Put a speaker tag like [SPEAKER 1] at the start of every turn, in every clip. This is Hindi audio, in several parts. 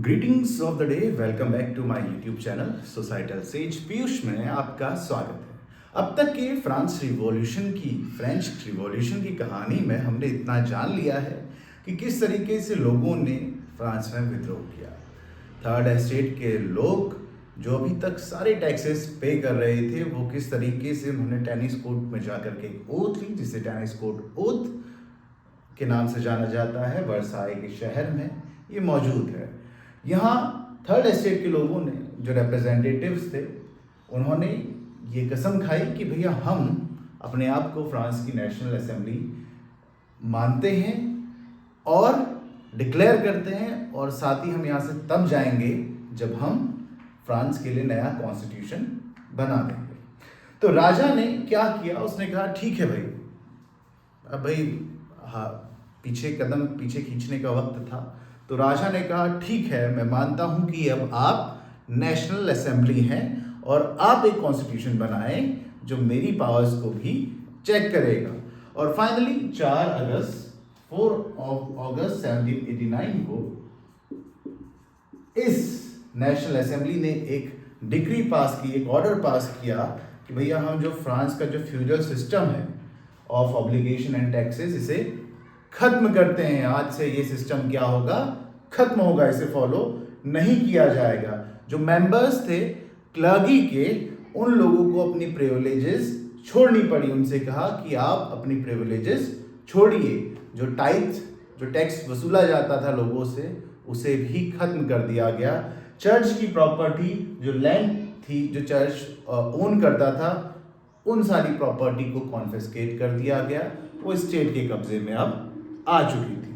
[SPEAKER 1] Greetings of the day. Welcome back to my YouTube channel societal sage Piyush में आपका स्वागत है। अब तक के फ्रेंच रिवॉल्यूशन की कहानी में हमने इतना जान लिया है कि किस तरीके से लोगों ने फ्रांस में विद्रोह किया। थर्ड एस्टेट के लोग जो अभी तक सारे टैक्सेस पे कर रहे थे, वो किस तरीके से उन्होंने टेनिस कोर्ट में जाकर के एक ओथ ली, जिसे टेनिस कोर्ट ओथ के नाम से जाना जाता है। वर्साई के शहर में ये मौजूद है। यहाँ थर्ड एस्टेट के लोगों ने, जो रिप्रेजेंटेटिव्स थे, उन्होंने ये कसम खाई कि भैया हम अपने आप को फ्रांस की नेशनल असेंबली मानते हैं और डिक्लेयर करते हैं, और साथ ही हम यहाँ से तब जाएंगे जब हम फ्रांस के लिए नया कॉन्स्टिट्यूशन बना देंगे। तो राजा ने क्या किया, उसने कहा ठीक है भाई, अब भाई हाँ कदम पीछे खींचने का वक्त था। तो राजा ने कहा ठीक है, मैं मानता हूं कि अब आप नेशनल असेंबली हैं और आप एक कॉन्स्टिट्यूशन बनाएं जो मेरी पावर्स को भी चेक करेगा। और फाइनली 4 अगस्त 1789 को इस नेशनल असेंबली ने एक डिक्री पास की, एक ऑर्डर पास किया कि भैया हम जो फ्रांस का जो फ्यूडल सिस्टम है ऑफ ऑब्लिगेशन एंड टैक्सेस, इसे खत्म करते हैं। आज से ये सिस्टम क्या होगा, खत्म होगा, इसे फॉलो नहीं किया जाएगा। जो मेंबर्स थे क्लर्गी के, उन लोगों को अपनी प्रिविलेजेस छोड़नी पड़ी। उनसे कहा कि आप अपनी प्रिविलेजेस छोड़िए। जो टैक्स वसूला जाता था लोगों से, उसे भी खत्म कर दिया गया। चर्च की प्रॉपर्टी, जो लैंड थी जो चर्च ओन करता था, उन सारी प्रॉपर्टी को कॉन्फिस्केट कर दिया गया। वो स्टेट के कब्जे में अब आ चुकी थी।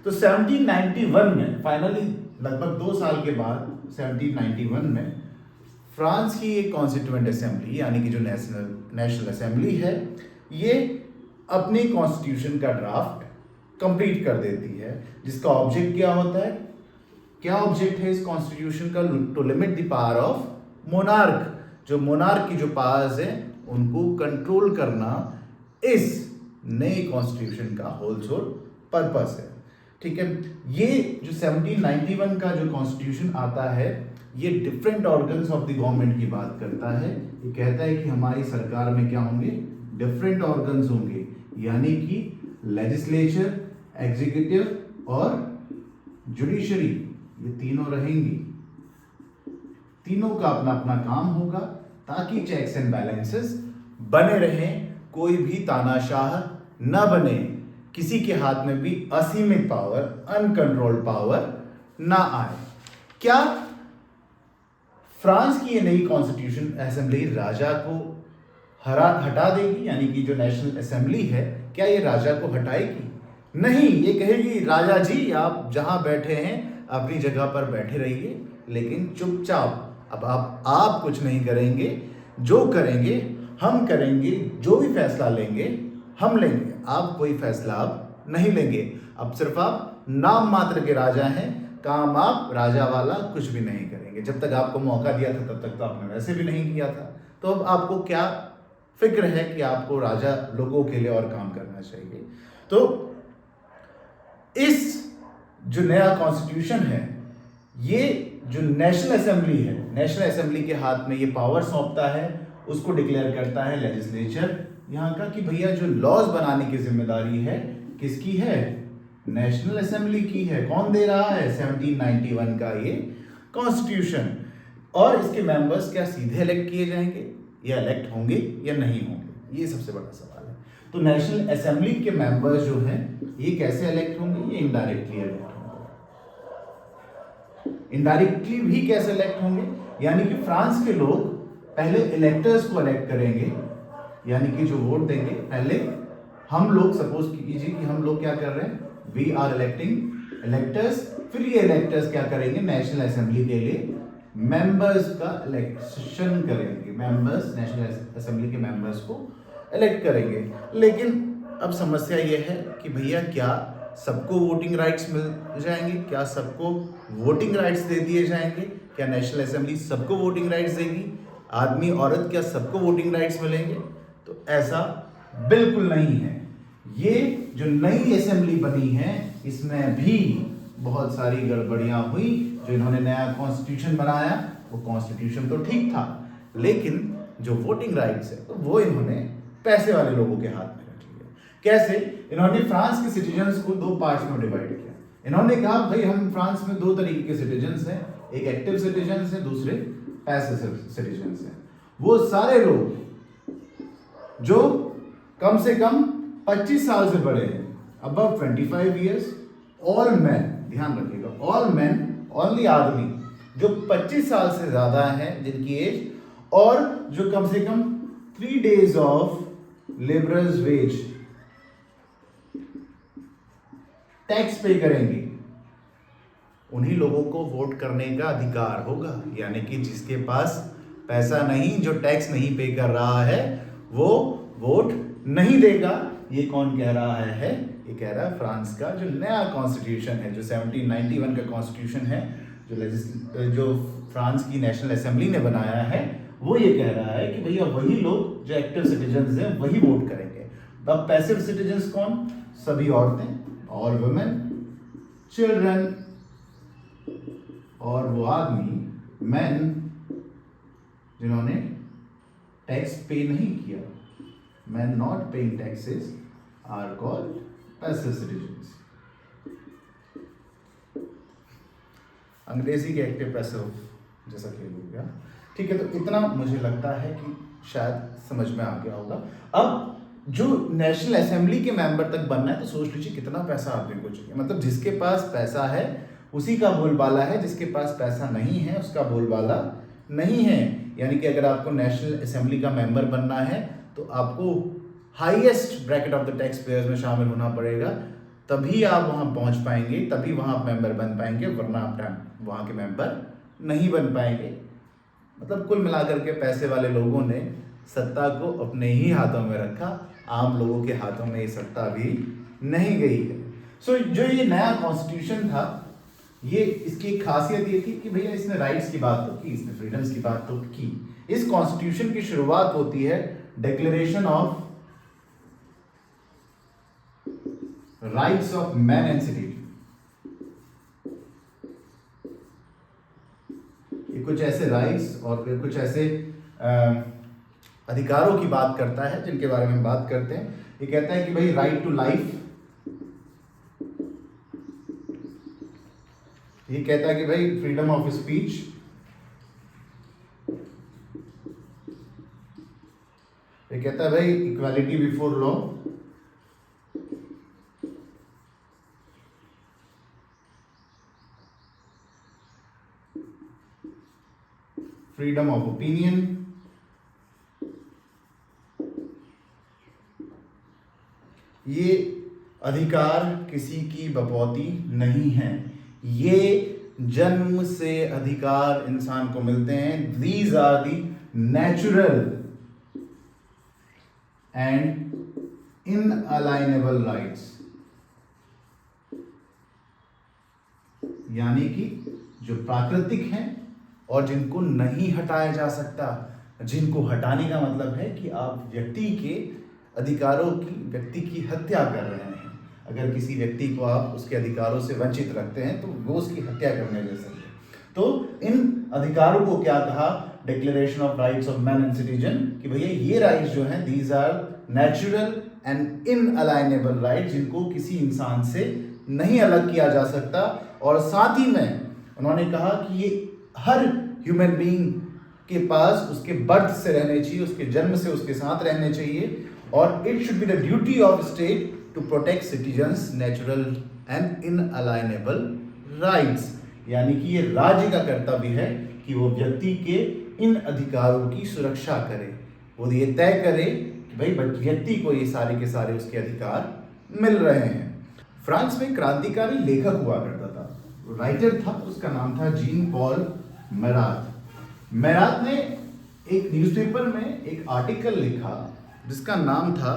[SPEAKER 1] तो 1791 में फाइनली, लगभग 2 साल के बाद 1791 में फ्रांस की एक कॉन्स्टिट्यूएंट असेंबली, यानी कि जो नेशनल असेंबली है, ये अपने कॉन्स्टिट्यूशन का ड्राफ्ट कंप्लीट कर देती है। जिसका ऑब्जेक्ट क्या होता है, क्या ऑब्जेक्ट है इस कॉन्स्टिट्यूशन का? To limit the power of monarch. जो मोनार्क की जो पावर्स है उनको कंट्रोल करना इस नए कॉन्स्टिट्यूशन का होल सोल पर्पस है। ठीक है, ये जो 1791 का जो कॉन्स्टिट्यूशन आता है, ये different organs of the government की बात करता है। ये कहता है कि हमारी सरकार में क्या होंगे, डिफरेंट ऑर्गन्स होंगे, यानी कि लेजिस्लेचर, एग्जीक्यूटिव और जुडिशरी, ये तीनों रहेंगी। तीनों का अपना अपना काम होगा ताकि चेक्स एंड बैलेंसेस बने रहें, कोई भी तानाशाह न बने, किसी के हाथ में भी असीमित पावर, अनकंट्रोल्ड पावर ना आए। क्या फ्रांस की ये नई कॉन्स्टिट्यूशन असेंबली राजा को हटा देगी? यानी कि जो नेशनल असेंबली है, क्या ये राजा को हटाएगी? नहीं, ये कहेगी राजा जी आप जहां बैठे हैं अपनी जगह पर बैठे रहिए, लेकिन चुपचाप। अब आप कुछ नहीं करेंगे, जो करेंगे हम करेंगे, जो भी फैसला लेंगे हम लेंगे, आप कोई फैसला आप नहीं लेंगे। अब सिर्फ आप नाम मात्र के राजा हैं, काम आप राजा वाला कुछ भी नहीं करेंगे। जब तक आपको मौका दिया था तब तक तो आपने वैसे भी नहीं किया था, तो अब आपको क्या फिक्र है कि आपको राजा लोगों के लिए और काम करना चाहिए। तो इस जो नया कॉन्स्टिट्यूशन है, ये जो नेशनल असेंबली है, नेशनल असेंबली के हाथ में ये पावर सौंपता है, उसको डिक्लेयर करता है लेजिस्लेचर यहाँ का कि भैया जो लॉज बनाने की जिम्मेदारी है किसकी है, नेशनल असेंबली की है। कौन दे रहा है, 1791 का ये कॉन्स्टिट्यूशन। और इसके मेंबर्स क्या सीधे इलेक्ट किए जाएंगे या इलेक्ट होंगे या नहीं होंगे, ये सबसे बड़ा सवाल है। तो नेशनल असेंबली के मेंबर्स जो हैं, ये कैसे इलेक्ट होंगे, ये इनडायरेक्टली इलेक्ट होंगे। इनडायरेक्टली भी कैसे इलेक्ट होंगे, यानी कि फ्रांस के लोग पहले इलेक्टर्स को इलेक्ट करेंगे, यानी कि जो वोट देंगे। पहले हम लोग, सपोज कीजिए कि हम लोग क्या कर रहे हैं, वी आर इलेक्टिंग इलेक्टर्स, फिर ये इलेक्टर्स क्या करेंगे, नेशनल असेंबली के लिए मेंबर्स का इलेक्शन करेंगे। मेंबर्स नेशनल असेंबली के मेंबर्स को इलेक्ट करेंगे। लेकिन अब समस्या ये है कि भैया क्या सबको वोटिंग राइट्स मिल जाएंगे, क्या सबको वोटिंग राइट्स दे दिए जाएंगे, क्या नेशनल असेंबली सबको वोटिंग राइट्स देगी, आदमी औरत क्या सबको वोटिंग राइट्स मिलेंगे? तो ऐसा बिल्कुल नहीं है। ये जो नई असेंबली बनी है, इसमें भी बहुत सारी गड़बड़ियां हुई। जो इन्होंने नया कॉन्स्टिट्यूशन बनाया वो कॉन्स्टिट्यूशन तो ठीक था, लेकिन जो वोटिंग राइट्स है तो वो इन्होंने पैसे वाले लोगों के हाथ में रख लिया। कैसे? इन्होंने फ्रांस के सिटीजन्स को दो पार्ट्स में डिवाइड किया। इन्होंने कहा भाई हम फ्रांस में दो तरीके के सिटीजन्स हैं, एक एक्टिव सिटीजन्स हैं, दूसरे पैसिव सिटीजन्स हैं। वो सारे लोग जो कम से कम 25 साल से बड़े हैं, अबव 25 ईयर्स, ऑल मैन, ध्यान रखिएगा, ऑल मैन, ओनली आदमी जो 25 साल से ज्यादा हैं जिनकी एज, और जो कम से कम 3 days of labourers wage tax pay करेंगे, उन्हीं लोगों को वोट करने का अधिकार होगा। यानी कि जिसके पास पैसा नहीं, जो टैक्स नहीं पे कर रहा है, वो वोट नहीं देगा। ये कौन कह रहा है? ये कह रहा है फ्रांस का जो नया कॉन्स्टिट्यूशन है, जो 1791 का कॉन्स्टिट्यूशन है, जो फ्रांस की नेशनल असेंबली ने बनाया है, वो ये कह रहा है कि भैया वही लोग जो एक्टिव सिटीजन्स हैं वही वोट करेंगे। अब पैसिव सिटीजन्स कौन? सभी औरतें, ऑल वुमेन, चिल्ड्रन, और वो आदमी, मैन, जिन्होंने टैक्स पे नहीं किया। Man not paying taxes are called passive citizens. अंग्रेजी के एक्टिव पैसिव जैसा खेल हो गया। ठीक है, तो इतना मुझे लगता है कि शायद समझ में आ गया होगा। अब जो नेशनल असेंबली के मेंबर तक बनना है, तो सोच लीजिए कितना पैसा आदमी को चाहिए। मतलब जिसके पास पैसा है उसी का बोलबाला है, जिसके पास पैसा नहीं है उसका बोलबाला नहीं है। यानी कि अगर आपको नेशनल असेंबली का मेंबर बनना है तो आपको highest bracket of the tax payers में शामिल होना पड़ेगा, तभी आप वहां पहुंच पाएंगे, तभी वहां आप मेंबर बन पाएंगे, वरना आप वहां के मेंबर नहीं बन पाएंगे। मतलब कुल मिलाकर के पैसे वाले लोगों ने सत्ता को अपने ही हाथों में रखा, आम लोगों के हाथों में ये सत्ता भी नहीं गई है। सो जो ये नया कॉन्स्टिट्यूशन था, ये इसकी एक खासियत ये थी कि भैया इसने राइट्स की बात तो की, इसने फ्रीडम्स की बात तो की। इस कॉन्स्टिट्यूशन की शुरुआत होती है declaration of rights of man and citizen. ये कुछ ऐसे राइट्स और कुछ ऐसे अधिकारों की बात करता है जिनके बारे में हम बात करते हैं। ये कहता है कि भाई राइट टू लाइफ, ये कहता है कि भाई फ्रीडम ऑफ स्पीच, ये कहता है भाई equality before law, freedom of opinion, ये अधिकार किसी की बपौती नहीं है, ये जन्म से अधिकार इंसान को मिलते हैं। These are the natural and inalienable rights, यानी कि जो प्राकृतिक हैं और जिनको नहीं हटाया जा सकता। जिनको हटाने का मतलब है कि आप व्यक्ति के अधिकारों की, व्यक्ति की हत्या कर रहे हैं। अगर किसी व्यक्ति को आप उसके अधिकारों से वंचित रखते हैं तो वो उसकी हत्या करने जैसा है। तो इन अधिकारों को क्या कहा? Declaration of rights of man and citizen, कि भैया ये राइट्स जो हैं these are natural and inalienable rights, जिनको किसी इंसान से नहीं अलग किया जा सकता। और साथ ही में उन्होंने कहा कि ये हर ह्यूमन बीइंग के पास उसके बर्थ से रहने चाहिए, उसके जन्म से उसके साथ रहने चाहिए। और it should be the duty of state to protect citizens natural and inalienable rights, यानी कि ये राज्य का कर्तव्य है कि वो व्यक्ति के इन अधिकारों की सुरक्षा करे। वो ये तय करे कि भाई व्यक्ति को ये सारे के सारे उसके अधिकार मिल रहे हैं। फ्रांस में क्रांतिकारी लेखक हुआ करता था, राइटर था, उसका नाम था जीन पॉल मेरात। मेरात ने एक न्यूज़पेपर में एक आर्टिकल लिखा जिसका नाम था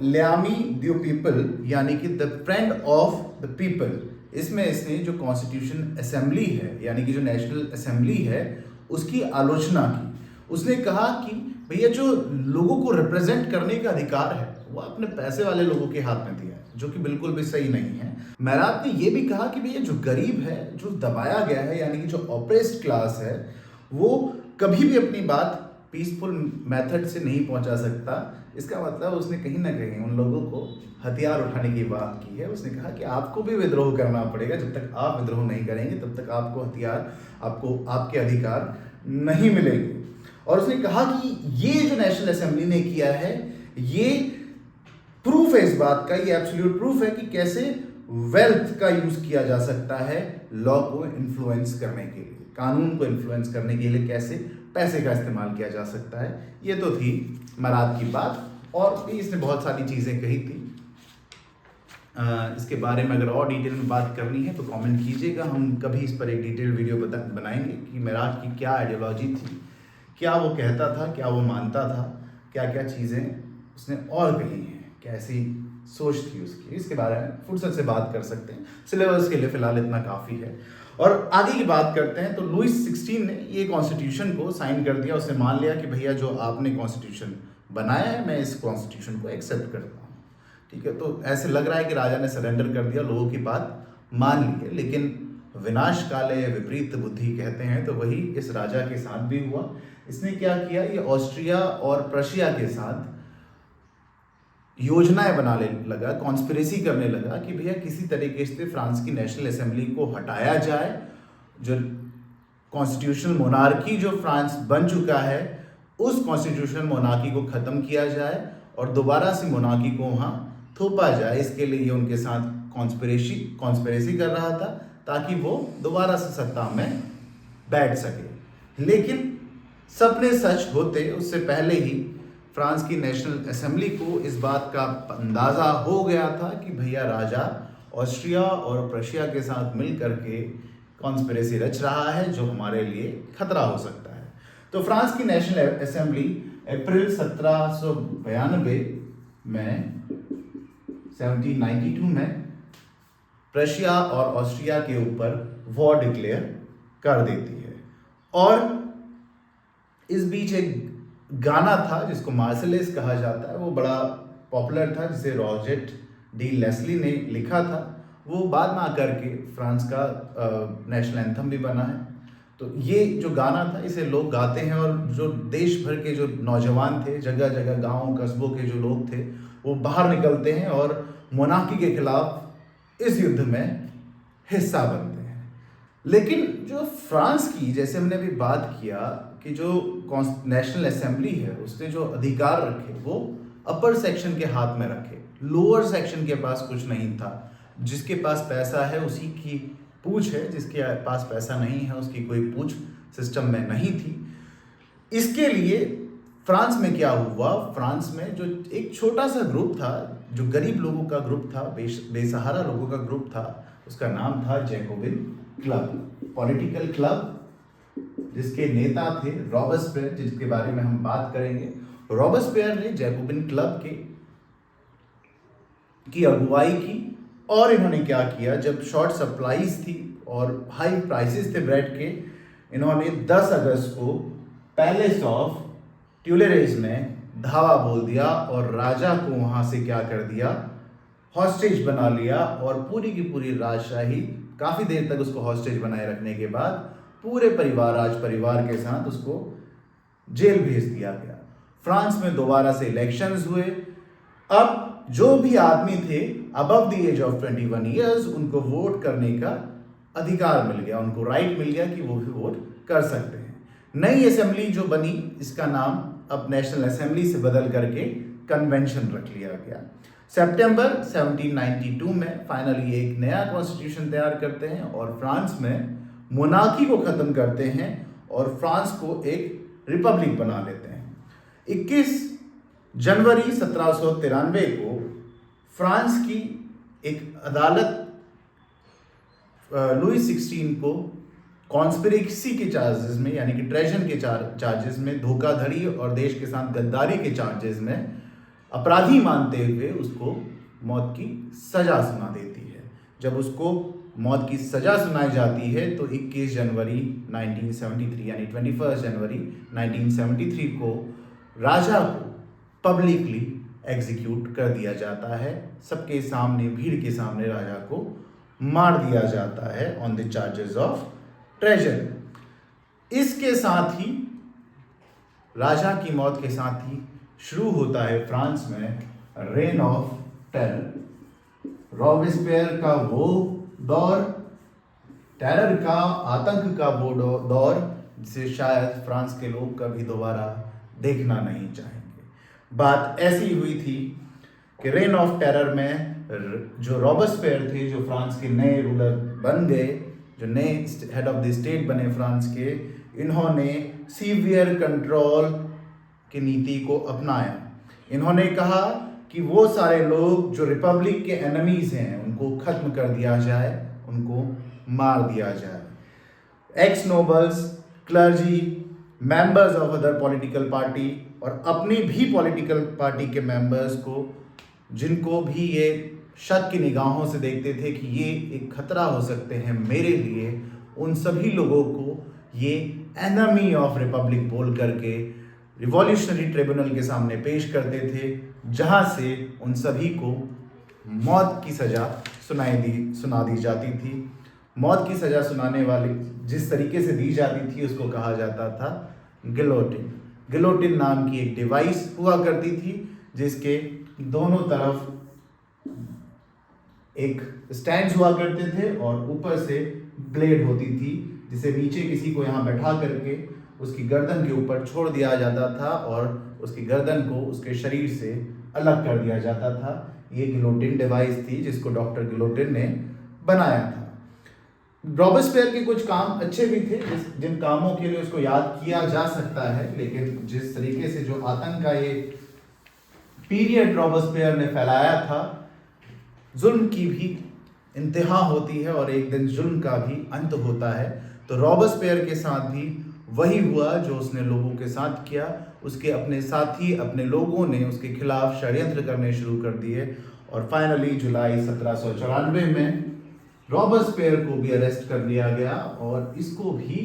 [SPEAKER 1] ल्यामी द पीपल, यानी कि the friend of the people. इसमें इसने जो कॉन्स्टिट्यूशन असेंबली है, यानी कि जो नेशनल असेंबली है, उसकी आलोचना की। उसने कहा कि भैया जो लोगों को रिप्रेजेंट करने का अधिकार है वो अपने पैसे वाले लोगों के हाथ में दिया है, जो कि बिल्कुल भी सही नहीं है। मैरात ने ये भी कहा कि भैया जो गरीब है, जो दबाया गया है, यानी कि जो ऑप्रेस्ड क्लास है, वो कभी भी अपनी बात पीसफुल मेथड से नहीं पहुंचा सकता। इसका मतलब उसने कहीं ना कहीं उन लोगों को हथियार उठाने की बात की है। उसने कहा कि आपको भी विद्रोह करना पड़ेगा, जब तक आप विद्रोह नहीं करेंगे तब तक आपको हथियार, आपको आपके अधिकार नहीं मिलेंगे। और उसने कहा कि ये जो नेशनल असेंबली ने किया है, ये प्रूफ है इस बात का, ये एब्सोल्यूट प्रूफ है कि कैसे वेल्थ का यूज किया जा सकता है लॉ को इन्फ्लुएंस करने के लिए, कानून को इन्फ्लुएंस करने के लिए कैसे पैसे का इस्तेमाल किया जा सकता है। ये तो थी मैरात की बात, और भी इसने बहुत सारी चीज़ें कही थी। इसके बारे में अगर और डिटेल में बात करनी है तो कमेंट कीजिएगा, हम कभी इस पर एक डिटेल वीडियो बनाएंगे कि मैरात की क्या आइडियोलॉजी थी, क्या वो कहता था, क्या वो मानता था, क्या क्या चीज़ें उसने और कही हैं, कैसी सोच थी उसकी। इसके बारे में फुर्सत से बात कर सकते हैं, सिलेबस के लिए फ़िलहाल इतना काफ़ी है। और आगे की बात करते हैं तो लुईस 16 ने ये कॉन्स्टिट्यूशन को साइन कर दिया। उसने मान लिया कि भैया जो आपने कॉन्स्टिट्यूशन बनाया है, मैं इस कॉन्स्टिट्यूशन को एक्सेप्ट करता हूँ। ठीक है, तो ऐसे लग रहा है कि राजा ने सरेंडर कर दिया, लोगों की बात मान ली है। लेकिन विनाश काले विपरीत बुद्धि कहते हैं, तो वही इस राजा के साथ भी हुआ। इसने क्या किया, ये ऑस्ट्रिया और प्रशिया के साथ योजनाएं बनाने लगा, कॉन्स्पिरेसी करने लगा कि भैया किसी तरीके से फ्रांस की नेशनल असेंबली को हटाया जाए, जो कॉन्स्टिट्यूशनल मोनार्की जो फ्रांस बन चुका है उस कॉन्स्टिट्यूशनल मोनार्की को ख़त्म किया जाए और दोबारा से मोनार्की को वहाँ थोपा जाए। इसके लिए ये उनके साथ कॉन्स्पिरेसी कर रहा था ताकि वो दोबारा से सत्ता में बैठ सके। लेकिन सपने सच होते उससे पहले ही फ्रांस की नेशनल असेंबली को इस बात का अंदाज़ा हो गया था कि भैया राजा ऑस्ट्रिया और प्रशिया के साथ मिल करके कॉन्स्पिरेसी रच रहा है, जो हमारे लिए खतरा हो सकता है। तो फ्रांस की नेशनल असेंबली अप्रैल 1792 में 1792 में प्रशिया और ऑस्ट्रिया के ऊपर वॉर डिक्लेयर कर देती है। और इस बीच एक गाना था जिसको मार्सेलेस कहा जाता है, वो बड़ा पॉपुलर था, जिसे रॉजेट डी लेस्ली ने लिखा था। वो बाद में आकर के फ्रांस का नेशनल एंथम भी बना है। तो ये जो गाना था इसे लोग गाते हैं, और जो देश भर के जो नौजवान थे, जगह जगह गाँव कस्बों के जो लोग थे, वो बाहर निकलते हैं और मोनार्की के खिलाफ इस युद्ध में हिस्सा बनते हैं। लेकिन जो फ्रांस की, जैसे हमने अभी बात किया कि जो नेशनल असेंबली है उसने जो अधिकार रखे वो अपर सेक्शन के हाथ में रखे, लोअर सेक्शन के पास कुछ नहीं था। जिसके पास पैसा है उसी की पूछ है, जिसके पास पैसा नहीं है उसकी कोई पूछ सिस्टम में नहीं थी। इसके लिए फ्रांस में क्या हुआ, फ्रांस में जो एक छोटा सा ग्रुप था, जो गरीब लोगों का ग्रुप था, बेसहारा लोगों का ग्रुप था, उसका नाम था जैकोबिन क्लब, पॉलिटिकल क्लब, जिसके नेता थे रॉबस्पियर, जिसके बारे में हम बात करेंगे। रॉबस्पियर ने जैकोबिन क्लब की अगुवाई की, और इन्होंने क्या किया, जब शॉर्ट सप्लाईज थी और हाई प्राइसेस थे ब्रेड के, इन्होंने 10 अगस्त को पैलेस ऑफ ट्यूलेरेज में धावा बोल दिया और राजा को वहां से क्या कर दिया, हॉस्टेज बना लिया। और पूरी की पूरी राजशाही, काफी देर तक उसको हॉस्टेज बनाए रखने के बाद पूरे राज परिवार के साथ उसको जेल भेज दिया गया। फ्रांस में दोबारा से इलेक्शंस हुए। अब जो भी आदमी थे above the age of 21 years, उनको वोट करने का अधिकार मिल गया, उनको राइट मिल गया कि वो भी वोट कर सकते हैं। नई असेंबली जो बनी, इसका नाम अब नेशनल असेंबली से बदल करके कन्वेंशन रख लिया गया। सितंबर 1792 में फाइनली एक नया कॉन्स्टिट्यूशन तैयार करते हैं और फ्रांस में मोनार्की को खत्म करते हैं और फ्रांस को एक रिपब्लिक बना लेते हैं। 21 जनवरी 1793 को फ्रांस की एक अदालत लुईस 16 को कॉन्स्पिरेसी के चार्जेस में, यानी कि ट्रेजन के चार्जेस में, धोखाधड़ी और देश के साथ गद्दारी के चार्जेस में अपराधी मानते हुए उसको मौत की सजा सुना देती है। जब उसको मौत की सजा सुनाई जाती है तो 21 जनवरी 1973 यानी 21 जनवरी 1973 को राजा को पब्लिकली एग्जीक्यूट कर दिया जाता है, सबके सामने, भीड़ के सामने राजा को मार दिया जाता है on the charges of treasure. इसके साथ ही राजा की मौत के साथ ही शुरू होता है फ्रांस में रेन ऑफ टेरर। रॉबेस्पियर का वो दौर, टेरर का, आतंक का वो दौर जिसे शायद फ्रांस के लोग कभी दोबारा देखना नहीं चाहेंगे। बात ऐसी हुई थी कि रेन ऑफ टेरर में जो रॉबेस्पियर थे, जो फ्रांस के नए रूलर बन गए, जो नए हेड ऑफ द स्टेट बने फ्रांस के, इन्होंने सीवियर कंट्रोल की नीति को अपनाया। इन्होंने कहा कि वो सारे लोग जो रिपब्लिक के एनिमीज हैं उनको खत्म कर दिया जाए, उनको मार दिया जाए। X nobles, clergy, members of other political party और अपनी भी पॉलिटिकल पार्टी के मेंबर्स को, जिनको भी ये शक की निगाहों से देखते थे कि ये एक खतरा हो सकते हैं मेरे लिए, उन सभी लोगों को ये एनिमी ऑफ रिपब्लिक बोल करके रिवॉल्यूशनरी ट्रिब्यूनल के सामने पेश करते थे, जहां से उन सभी को मौत की सजा सुना दी जाती थी। मौत की सजा सुनाने वाली जिस तरीके से दी जाती थी उसको कहा जाता था गिलोटिन। गिलोटिन नाम की एक डिवाइस हुआ करती थी जिसके दोनों तरफ एक स्टैंड्स हुआ करते थे और ऊपर से ब्लेड होती थी, जिसे नीचे किसी को यहाँ बैठा करके उसकी गर्दन के ऊपर छोड़ दिया जाता था और उसकी गर्दन को उसके शरीर से अलग कर दिया जाता था। ये गिलोटिन डिवाइस थी जिसको डॉक्टर गिलोटिन ने बनाया था। रॉबेस्पियर के कुछ काम अच्छे भी थे जिन कामों के लिए उसको याद किया जा सकता है, लेकिन जिस तरीके से जो आतंक का ये पीरियड रॉबेस्पियर ने फैलाया था, जुल्म की भी इंतहा होती है और एक दिन जुल्म का भी अंत होता है। तो रॉबेस्पियर के साथ भी वही हुआ जो उसने लोगों के साथ किया। उसके अपने साथी, अपने लोगों ने उसके खिलाफ षड्यंत्र करने शुरू कर दिए और फाइनली जुलाई 1794 में रॉबेस्पियर को भी अरेस्ट कर लिया गया और इसको भी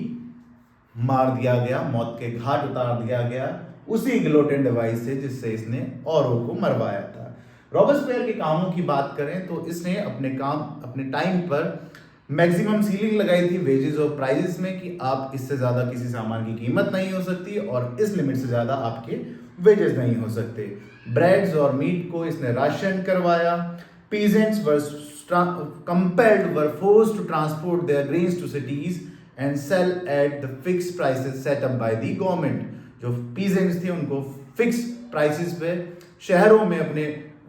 [SPEAKER 1] मार दिया गया, मौत के घाट उतार दिया गया उसी गिलोटिन डिवाइस से जिससे इसने औरों को मरवाया था। रॉबेस्पियर के कामों की बात करें तो इसने अपने टाइम पर मैक्सिमम सीलिंग लगाई थी वेजेस और प्राइजेस में कि आप इससे ज़्यादा किसी सामान की कीमत नहीं हो सकती और इस लिमिट से ज़्यादा आपके वेजेस नहीं हो सकते। ब्रेड्स और मीट को इसने राशन करवाया। Peasants were forced to transport their grains to cities and sell at the fixed prices set up by the government। जो पीजेंट्स थे उनको फिक्स प्राइसेस पे शहरों में अपने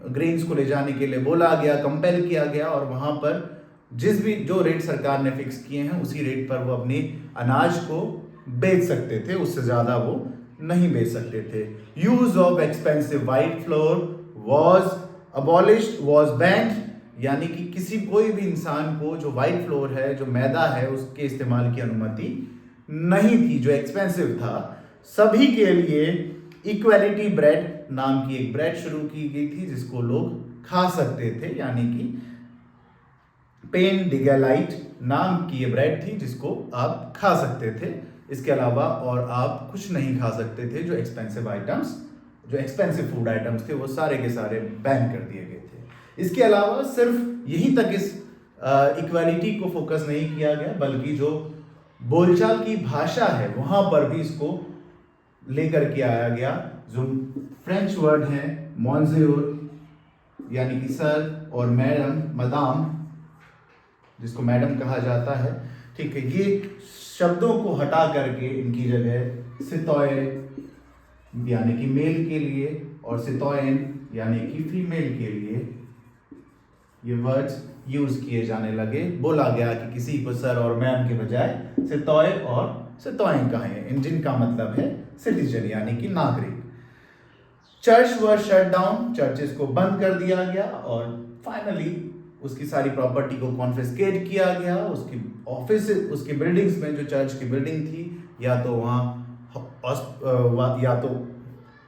[SPEAKER 1] ग्रेन्स को ले जाने के लिए बोला गया, कंपेल किया गया और वहाँ पर जो रेट सरकार ने फिक्स किए हैं उसी रेट पर वो अपने अनाज को बेच सकते थे, उससे ज़्यादा वो नहीं बेच सकते थे। Use of expensive white floor was abolished, was banned, यानी कि कोई भी इंसान को जो वाइट फ्लोर है, जो मैदा है, उसके इस्तेमाल की अनुमति नहीं थी, जो एक्सपेंसिव था। सभी के लिए इक्वालिटी ब्रेड नाम की एक ब्रेड शुरू की गई थी जिसको लोग खा सकते थे, यानी कि पेन डिगेलाइट नाम की ये ब्रेड थी जिसको आप खा सकते थे। इसके अलावा और आप कुछ नहीं खा सकते थे। जो एक्सपेंसिव फूड आइटम्स थे वो सारे के सारे बैन कर दिए गए थे। इसके अलावा सिर्फ यहीं तक इस इक्वालिटी को फोकस नहीं किया गया, बल्कि जो बोलचाल की भाषा है वहाँ पर भी इसको लेकर के आया गया। जो फ्रेंच वर्ड है मॉन्सेयोर यानी कि सर और मैडम, मदाम जिसको मैडम कहा जाता है, ठीक है, ये शब्दों को हटा करके इनकी जगह सितोय यानी कि मेल के लिए और सितोयन यानी कि फीमेल के लिए ये वर्ड्स यूज किए जाने लगे। बोला गया कि किसी को सर और मैम के बजाय सितोय और सितोयन कहें, जिनका मतलब है सिटीजन यानी कि नागरिक। चर्च वर शट डाउन, चर्चेस को बंद कर दिया गया और फाइनली उसकी सारी प्रॉपर्टी को कॉन्फिस्केट किया गया। उसकी ऑफिस, उसकी बिल्डिंग्स में, जो चर्च की बिल्डिंग थी, या तो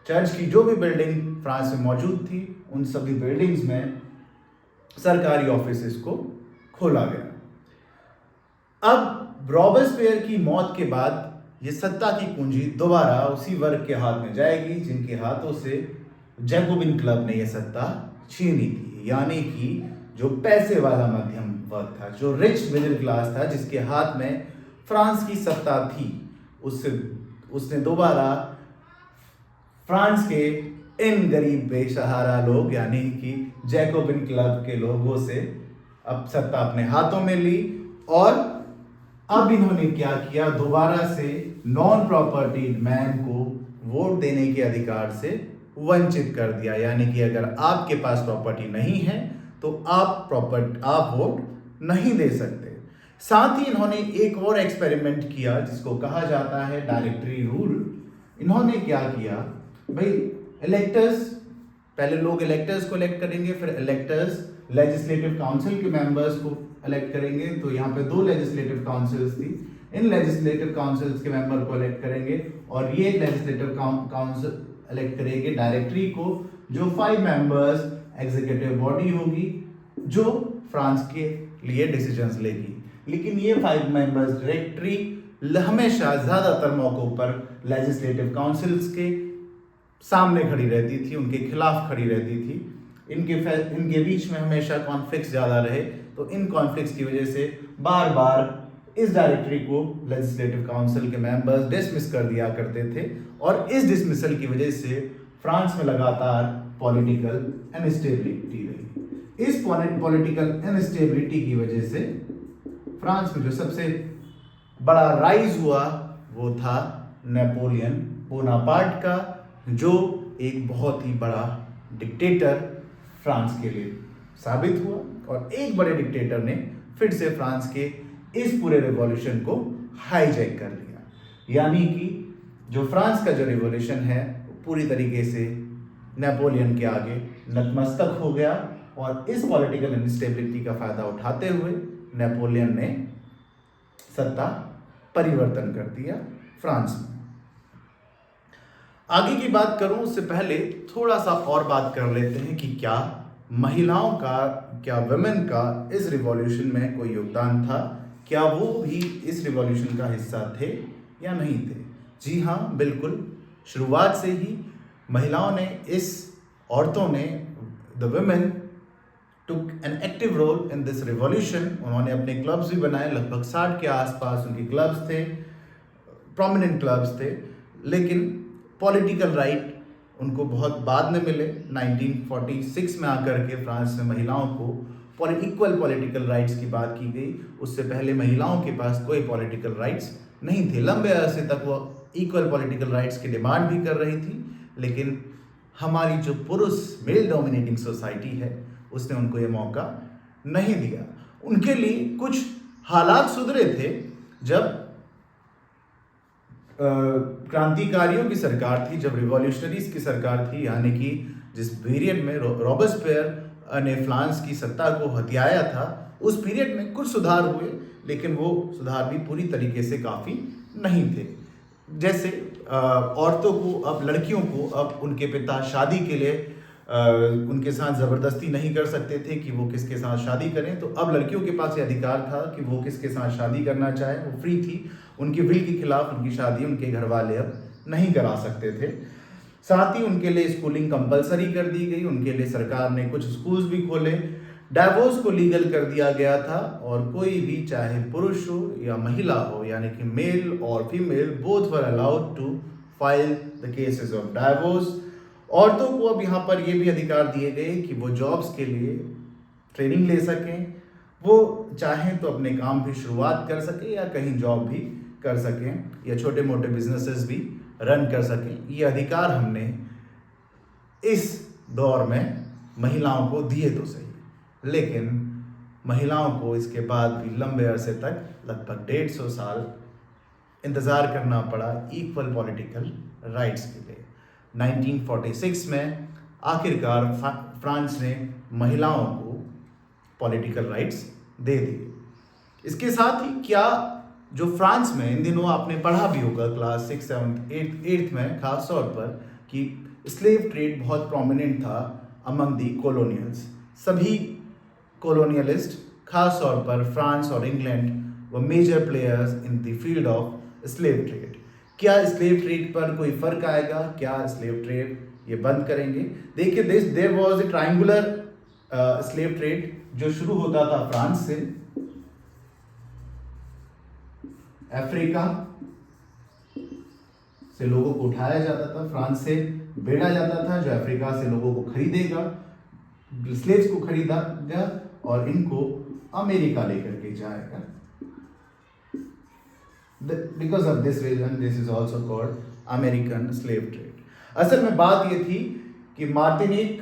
[SPEAKER 1] चर्च की जो भी बिल्डिंग फ्रांस में मौजूद थी उन सभी बिल्डिंग्स में सरकारी ऑफिस को खोला गया। अब रॉबेस्पियर की मौत के बाद ये सत्ता की कुंजी दोबारा उसी वर्ग के हाथ में जाएगी जिनके हाथों से जैकोबिन क्लब ने यह सत्ता छीनी थी। यानी कि जो पैसे वाला मध्यम वर्ग था, जो रिच मिडिल क्लास था, जिसके हाथ में फ्रांस की सत्ता थी, उसने दोबारा फ्रांस के इन गरीब बेसहारा लोग यानी कि जैकोबिन क्लब के लोगों से अब सत्ता अपने हाथों में ली। और अब इन्होंने क्या किया, दोबारा से नॉन प्रॉपर्टी मैन को वोट देने के अधिकार से वंचित कर दिया। यानी कि अगर आपके पास प्रॉपर्टी नहीं है तो आप वोट नहीं दे सकते। साथ ही इन्होंने एक और एक्सपेरिमेंट किया जिसको कहा जाता है डायरेक्टरी रूल। इन्होंने क्या किया भाई, इलेक्टर्स, पहले लोग इलेक्टर्स को इलेक्ट करेंगे, फिर इलेक्टर्स लेजिस्लेटिव काउंसिल के मेंबर्स को इलेक्ट करेंगे। तो यहाँ पे 2 लेजिस्लेटिव काउंसिल्स थी, इन लेजिस्लेटिव काउंसिल्स के मेंबर को इलेक्ट करेंगे और ये लेजिस्लेटिव काउंसिल इलेक्ट करेंगे डायरेक्टरी को, जो 5 मेंबर्स एग्जीक्यूटिव बॉडी होगी जो फ्रांस के लिए डिसीजंस लेगी। लेकिन ये 5 मेंबर्स डायरेक्टरी हमेशा ज्यादातर मौकों पर लेजिस्लेटिव काउंसिल्स के सामने खड़ी रहती थी, उनके खिलाफ खड़ी रहती थी। इनके बीच में हमेशा कॉन्फ्लिक्ट्स ज़्यादा रहे, तो इन कॉन्फ्लिक्ट्स की वजह से बार बार इस डायरेक्टरी को लेजिस्लेटिव काउंसिल के मेंबर्स डिसमिस कर दिया करते थे। और इस डिसमिसल की वजह से फ्रांस में लगातार पॉलिटिकल इनस्टेबिलिटी रही। इस पॉलिटिकल इनस्टेबिलिटी की वजह से फ्रांस में जो सबसे बड़ा राइज हुआ वो था नेपोलियन बोनापार्ट का, जो एक बहुत ही बड़ा डिक्टेटर फ्रांस के लिए साबित हुआ। और एक बड़े डिक्टेटर ने फिर से फ्रांस के इस पूरे रिवॉल्यूशन को हाईजैक कर लिया। यानी कि जो फ्रांस का जो रिवॉल्यूशन है पूरी तरीके से नेपोलियन के आगे नतमस्तक हो गया। और इस पॉलिटिकल इंस्टेबिलिटी का फायदा उठाते हुए नेपोलियन ने सत्ता परिवर्तन कर दिया फ्रांस में। आगे की बात करूं उससे पहले थोड़ा सा और बात कर लेते हैं कि क्या महिलाओं का, क्या वुमेन का इस रिवॉल्यूशन में कोई योगदान था, क्या वो भी इस रिवॉल्यूशन का हिस्सा थे या नहीं थे। जी हाँ, बिल्कुल। शुरुआत से ही महिलाओं ने, औरतों ने, the women took an active role in this revolution. उन्होंने अपने क्लब्स भी बनाए, लगभग 60 के आसपास उनके क्लब्स थे, प्रोमिनेंट क्लब्स थे। लेकिन पॉलिटिकल राइट उनको बहुत बाद में मिले। 1946 में आकर के फ्रांस में महिलाओं को इक्वल पॉलिटिकल राइट्स की बात की गई। उससे पहले महिलाओं के पास कोई पॉलिटिकल राइट्स नहीं थे। लंबे अरसे तक वो इक्वल पॉलिटिकल राइट्स की डिमांड भी कर रही थी, लेकिन हमारी जो पुरुष मेल डोमिनेटिंग सोसाइटी है उसने उनको ये मौका नहीं दिया। उनके लिए कुछ हालात सुधरे थे जब क्रांतिकारियों की सरकार थी, जब रिवॉल्यूशनरीज की सरकार थी। यानी कि जिस पीरियड में रॉबस्पियर ने फ्रांस की सत्ता को हथियाया था, उस पीरियड में कुछ सुधार हुए, लेकिन वो सुधार भी पूरी तरीके से काफ़ी नहीं थे। जैसे औरतों को, अब लड़कियों को, अब उनके पिता शादी के लिए उनके साथ ज़बरदस्ती नहीं कर सकते थे कि वो किसके साथ शादी करें। तो अब लड़कियों के पास ये अधिकार था कि वो किसके साथ शादी करना चाहे, वो फ्री थी। उनके विल के खिलाफ उनकी शादी उनके घर वाले अब नहीं करा सकते थे। साथ ही उनके लिए स्कूलिंग कंपलसरी कर दी गई। उनके लिए सरकार ने कुछ स्कूल्स भी खोले। डाइवोर्स को लीगल कर दिया गया था, और कोई भी, चाहे पुरुष हो या महिला हो, यानी कि मेल और female, both were allowed to file the cases of divorce. औरतों को अब यहाँ पर ये भी अधिकार दिए गए कि वो जॉब्स के लिए ट्रेनिंग ले सकें, वो चाहें तो अपने काम भी शुरुआत कर सकें या कहीं जॉब भी कर सकें, या छोटे मोटे बिजनेसेस भी रन कर सकें। ये अधिकार हमने इस दौर में महिलाओं को दिए तो सही, लेकिन महिलाओं को इसके बाद भी लंबे अरसे तक, लगभग 150 साल इंतज़ार करना पड़ा इक्वल पॉलिटिकल राइट्स के लिए। 1946 में आखिरकार फ्रांस ने महिलाओं को पॉलिटिकल राइट्स दे दिए। इसके साथ ही क्या, जो फ्रांस में इन दिनों आपने पढ़ा भी होगा क्लास 6, 7, 8 में खास तौर पर, कि स्लेव ट्रेड बहुत प्रोमिनेंट था अमंग दी कॉलोनियल्स। सभी कॉलोनियलिस्ट, खास तौर पर फ्रांस और England, were major players in the field of slave trade. क्या स्लेव ट्रेड पर कोई फर्क आएगा? क्या स्लेव ट्रेड ये बंद करेंगे। देखिए there was a triangular slave trade जो शुरू होता था फ्रांस से, अफ्रीका से लोगों को उठाया जाता था, फ्रांस से बेड़ा जाता था जो अफ्रीका से लोगों को खरीदेगा, स्लेव्स को खरीदेगा और इनको अमेरिका लेकर के जाएगा। Because of this reason this is also called American slave trade. असल में बात ये थी कि मार्टिनिक,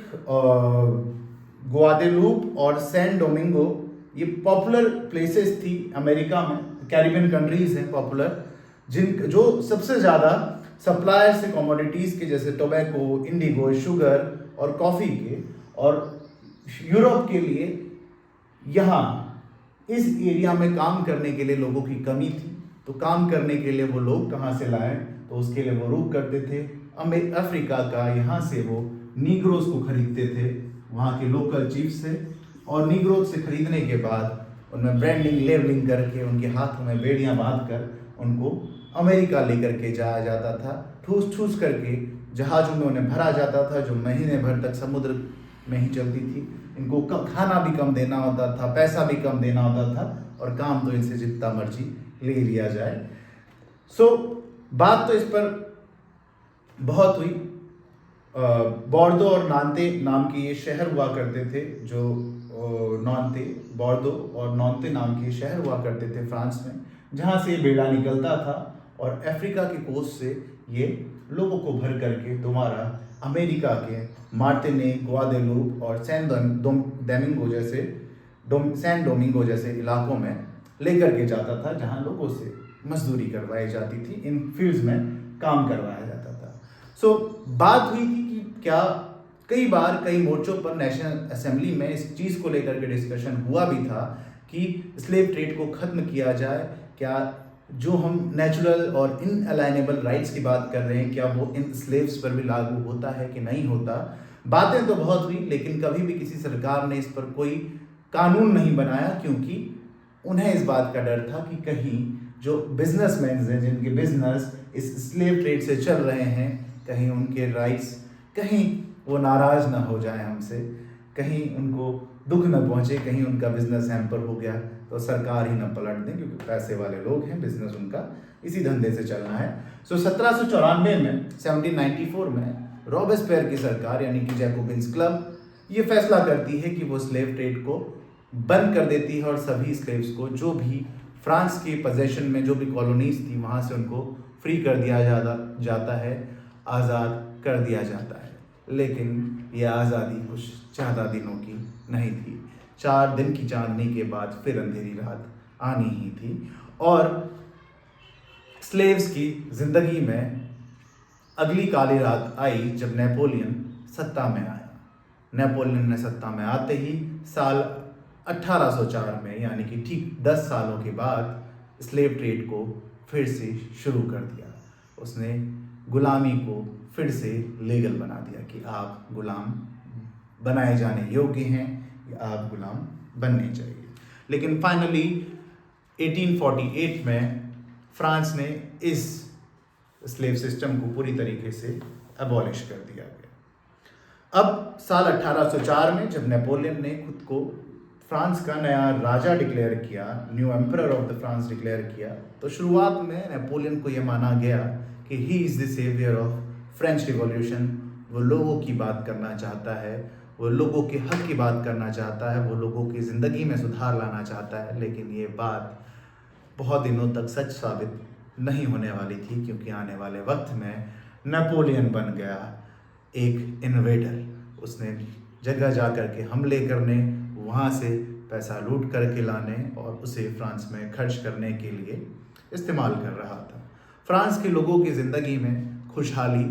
[SPEAKER 1] ग्वादेलूप और सैन डोमिंगो ये पॉपुलर प्लेसेस थी अमेरिका में, कैरिबियन कंट्रीज हैं पॉपुलर, जो सबसे ज़्यादा सप्लायर्स थे कमोडिटीज़ के, जैसे टोबैको, इंडिगो, शुगर और कॉफ़ी के। और यूरोप के लिए यहाँ इस एरिया में काम करने के लिए लोगों की कमी थी, तो काम करने के लिए वो लोग कहाँ से लाएं, तो उसके लिए वो रुक करते थे अफ्रीका का, यहाँ से वो नीग्रोज को खरीदते थे वहाँ के लोकल चीफ से, और नीग्रोज से खरीदने के बाद उनमें ब्रांडिंग लेबलिंग करके उनके हाथों में बेड़ियाँ बांध कर उनको अमेरिका लेकर के जाया जाता था। ठूस ठूस करके जहाज़ों में उन्हें भरा जाता था जो महीने भर तक समुद्र में ही चलती थी। इनको खाना भी कम देना होता था, पैसा भी कम देना होता था, और काम तो इनसे जितना मर्जी ले लिया जाए। बात तो इस पर बहुत हुई। बोर्दो और नांते नाम के ये शहर हुआ करते थे, जो बोर्दो और नांते नाम के शहर हुआ करते थे फ्रांस में, जहाँ से बेड़ा निकलता था और अफ्रीका की कोस्ट से ये लोगों को भर करके दोबारा अमेरिका के मार्टिनिक, ग्वादेलूप और सैन डोमिंगो जैसे इलाकों में लेकर के जाता था, जहाँ लोगों से मजदूरी करवाई जाती थी, इन फील्ड्स में काम करवाया जाता था। बात हुई थी कि क्या कई बार कई मोर्चों पर नेशनल असेंबली में इस चीज़ को लेकर के डिस्कशन हुआ भी था कि स्लेव ट्रेड को ख़त्म किया जाए। क्या जो हम नेचुरल और इनअलाइनेबल राइट्स की बात कर रहे हैं, क्या वो इन स्लेव्स पर भी लागू होता है कि नहीं होता। बातें तो बहुत हुई, लेकिन कभी भी किसी सरकार ने इस पर कोई कानून नहीं बनाया, क्योंकि उन्हें इस बात का डर था कि कहीं जो बिजनेसमैन हैं, जिनके बिजनेस इस स्लेव ट्रेड से चल रहे हैं, कहीं उनके राइट्स, कहीं वो नाराज़ ना हो जाए हमसे, कहीं उनको दुख न पहुँचे, कहीं उनका बिजनेस हैम्पर हो गया तो सरकार ही न पलट दें, क्योंकि पैसे वाले लोग हैं, बिजनेस उनका इसी धंधे से चलना है। 1794 में 1794 में रॉबेस्पियर की सरकार यानी कि जैकोबिन्स क्लब ये फैसला करती है कि वो स्लेव ट्रेड को बंद कर देती है और सभी स्लेव्स को, जो भी फ्रांस के पोजेशन में जो भी कॉलोनीज थी वहाँ से उनको फ्री कर दिया जाता है, आज़ाद कर दिया जाता है। लेकिन ये आज़ादी कुछ ज़्यादा दिनों की नहीं थी। 4 दिन की चांदनी के बाद फिर अंधेरी रात आनी ही थी, और स्लेव्स की ज़िंदगी में अगली काली रात आई जब नेपोलियन सत्ता में आया। नेपोलियन ने सत्ता में आते ही साल 1804 में, यानी कि ठीक 10 सालों के बाद, स्लेव ट्रेड को फिर से शुरू कर दिया। उसने गुलामी को फिर से लीगल बना दिया कि आप गुलाम बनाए जाने योग्य हैं, या आप गुलाम बनने चाहिए। लेकिन फाइनली 1848 में फ्रांस ने इस स्लेव सिस्टम को पूरी तरीके से अबॉलिश कर दिया गया। अब साल 1804 में जब नेपोलियन ने खुद को फ्रांस का नया राजा डिक्लेयर किया, new emperor of the France declare किया, तो शुरुआत में नेपोलियन को यह माना गया कि he is the saviour of French revolution. वो लोगों की बात करना चाहता है, वो लोगों के हक की बात करना चाहता है, वो लोगों की ज़िंदगी में सुधार लाना चाहता है। लेकिन ये बात बहुत दिनों तक सच साबित नहीं होने वाली थी, क्योंकि आने वाले वक्त में नेपोलियन बन गया एक इन्वेडर। उसने जगह जा कर के हमले करने, वहाँ से पैसा लूट करके लाने और उसे फ्रांस में खर्च करने के लिए इस्तेमाल कर रहा था। फ्रांस के लोगों की ज़िंदगी में खुशहाली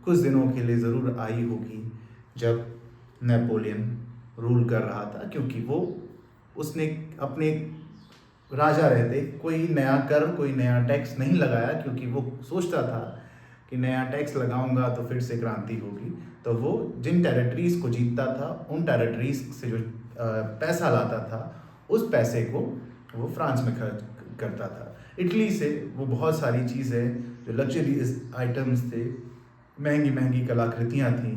[SPEAKER 1] कुछ दिनों के लिए ज़रूर आई होगी जब नेपोलियन रूल कर रहा था, क्योंकि उसने अपने राजा रहते कोई नया कर, कोई नया टैक्स नहीं लगाया, क्योंकि वो सोचता था कि नया टैक्स लगाऊंगा तो फिर से क्रांति होगी। तो वो जिन टेरिटरीज़ को जीतता था, उन टेरिटरीज़ से जो पैसा लाता था, उस पैसे को वो फ्रांस में खर्च करता था। इटली से वो बहुत सारी चीज़ें जो लग्जरी आइटम्स थे महंगी महंगी कलाकृतियाँ थीं,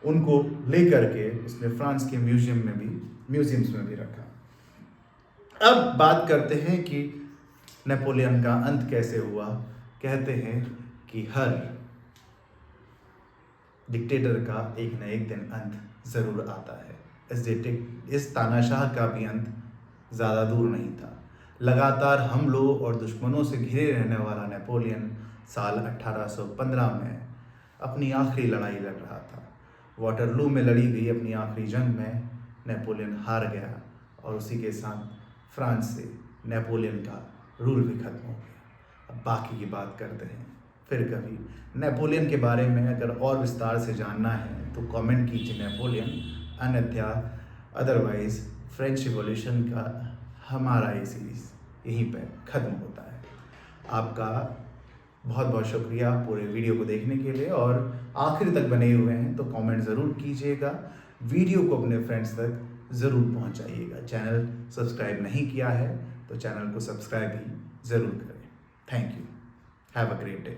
[SPEAKER 1] उनको लेकर के उसने फ्रांस के म्यूजियम्स में भी रखा। अब बात करते हैं कि नेपोलियन का अंत कैसे हुआ। कहते हैं कि हर डिक्टेटर का एक न एक दिन अंत ज़रूर आता है। इस तानाशाह का भी अंत ज़्यादा दूर नहीं था। लगातार हमलों और दुश्मनों से घिरे रहने वाला नेपोलियन साल 1815 में अपनी आखिरी लड़ाई लड़ रहा था। वाटरलू में लड़ी गई अपनी आखिरी जंग में नेपोलियन हार गया और उसी के साथ फ्रांस से नेपोलियन का रूल भी खत्म हो गया। अब बाकी की बात करते हैं फिर कभी। नेपोलियन के बारे में अगर और विस्तार से जानना है तो कमेंट कीजिए नेपोलियन, अन्यथा अदरवाइज़ फ्रेंच रिवॉल्यूशन का हमारा ये सीरीज़ यहीं पर ख़त्म होता है। आपका बहुत बहुत शुक्रिया पूरे वीडियो को देखने के लिए, और आखिर तक बने हुए हैं तो कमेंट ज़रूर कीजिएगा, वीडियो को अपने फ्रेंड्स तक ज़रूर पहुंचाइएगा। चैनल सब्सक्राइब नहीं किया है तो चैनल को सब्सक्राइब भी ज़रूर करें। Thank you. Have a great day.